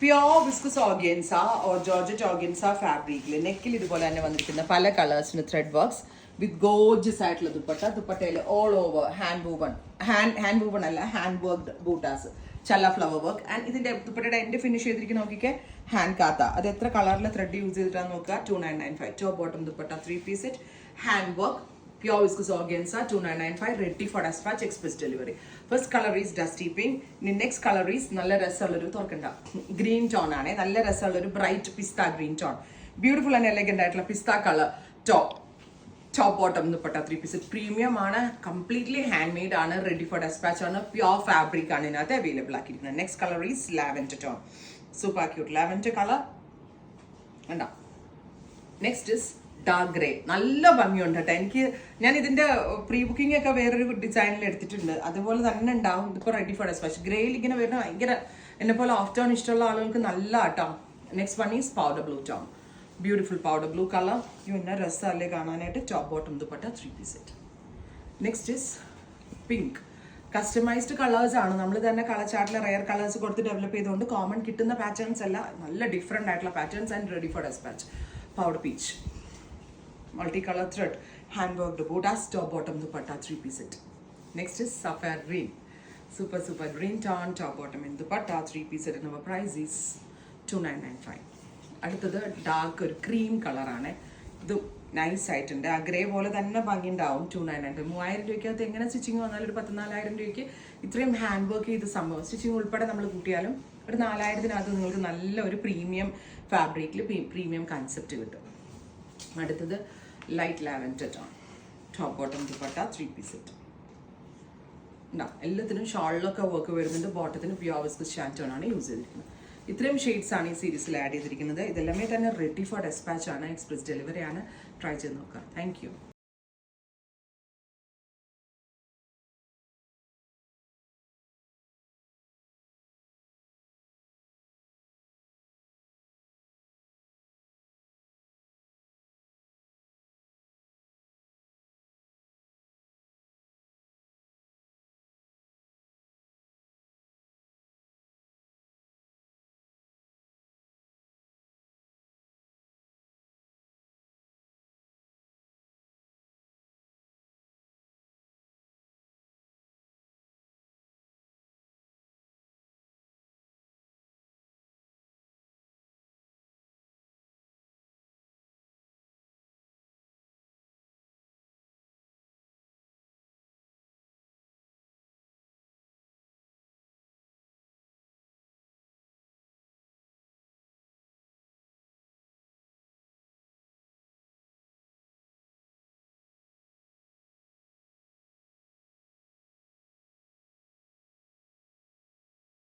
Pure viscose organza or georgette organza ഫാബ്രിക്കിൽ നെക്കിൽ ഇതുപോലെ തന്നെ വന്നിരിക്കുന്ന പല കളേഴ്സിന് ത്രെഡ് വർക്ക്സ് വിത്ത് ഗോർജസ് ആയിട്ടുള്ള ദുപ്പട്ടയിൽ ഓൾ ഓവർ ഹാൻഡ് വൂവൺ അല്ല ഹാൻഡ് വർക്ക്ഡ് ബൂട്ടാസ് ചല്ല ഫ്ലവർ വർക്ക് ആൻഡ് ഇതിന്റെ ദുപ്പട്ടയുടെ എൻഡ് ഫിനിഷ് ചെയ്തിരിക്കുന്ന നോക്കിക്കെ ഹാൻഡ് കാത്ത അത് എത്ര കളറിലെ ത്രെഡ് യൂസ് ചെയ്തിട്ടാണ് നോക്കുക 2995 top bottom dupatta 3-piece set hand work pure viscose organza 2995 ready for dispatch express delivery. First color is dusty pink. Next color is നല്ല രസമുള്ളൊരു തുറക്കണ്ട ഗ്രീൻ ടോൺ ആണ് നല്ല രസമുള്ളൊരു bright pista green tone beautiful and elegant ആയിട്ടുള്ള pista colour top bottom dupatta 3-piece premium ആണ് completely handmade ആണ് ready for dispatch ആണ് pure fabric ആണ് ഇതിനകത്ത് അവൈലബിൾ ആക്കിയിരിക്കുന്നത് next colour is lavender tone super cute lavender colour കണ്ടോ നെക്സ്റ്റ് ഇസ് ഡാർക്ക് ഗ്രേ നല്ല ഭംഗിയുണ്ട് കേട്ടോ എനിക്ക് ഞാൻ ഇതിന്റെ പ്രീ ബുക്കിംഗ് ഒക്കെ വേറൊരു ഡിസൈനിൽ എടുത്തിട്ടുണ്ട് അതുപോലെ തന്നെ ഉണ്ടാവും ഇതിപ്പോൾ റെഡി ഫോർ ഡെസ്പാച്ച് ഗ്രേയിൽ ഇങ്ങനെ വരുന്ന ഭയങ്കര എന്നെ പോലെ ഓഫ് ടോൺ ഇഷ്ടമുള്ള ആളുകൾക്ക് നല്ല ആട്ടോ next one is powder blue tone beautiful powder blue colour ഇന്ന രസമല്ലേ കാണാനായിട്ട് top bottom dupatta 3-piece set next is pink customised colours ആണ് നമ്മൾ തന്നെ കളർ ചാർട്ടിലെ റയർ കളേഴ്സ് കൊടുത്ത് ഡെവലപ്പ് ചെയ്തുകൊണ്ട് കോമൺ കിട്ടുന്ന പാറ്റേൺസ് അല്ല നല്ല ഡിഫറെൻ്റ് ആയിട്ടുള്ള patterns and ready for despatch powder peach multicolor thread hand worked bootas top bottom dupatta 3-piece set next is sapphire green super green tone top bottom in dupatta 3-piece set and our price is 2995 അടുത്തത് dark ഒരു cream കളറാണ് ഇത് nice ആയിട്ടുണ്ട് ആ grey പോലെ തന്നെ ഭംഗി ഉണ്ടാവും 2995 3000 രൂപയ്ക്കകത്ത് എങ്ങനെ സ്റ്റിച്ചിങ് വന്നാലും ഒരു 14,000 രൂപയ്ക്ക് ഇത്രയും ഹാൻഡ് വർക്ക് ചെയ്ത് സംഭവം സ്റ്റിച്ചിങ് ഉൾപ്പെടെ നമ്മൾ കൂട്ടിയാലും ഒരു 4000-നകത്ത് നിങ്ങൾക്ക് നല്ല ഒരു പ്രീമിയം ഫാബ്രിക്കിൽ പ്രീമിയം കൺസെപ്റ്റ് കിട്ടും അടുത്തത് light lavender tone top bottom dupatta 3-piece set എല്ലാത്തിനും ഷോളിലൊക്കെ വർക്ക് വരുന്നുണ്ട് ബോട്ടത്തിന് പ്യോർ വിസ്കസ് ഷാൻറ്റോൺ ആണ് യൂസ് ചെയ്തിരിക്കുന്നത് ഇത്രയും ഷെയ്ഡ്സ് ആണ് ഈ സീരീസിൽ ആഡ് ചെയ്തിരിക്കുന്നത് ഇതെല്ലാമേ തന്നെ റെഡി ഫോർ ഡെസ്പാച്ച് ആണ് എക്സ്പ്രസ് ഡെലിവറി ആണ് ട്രൈ ചെയ്ത് നോക്കാം താങ്ക്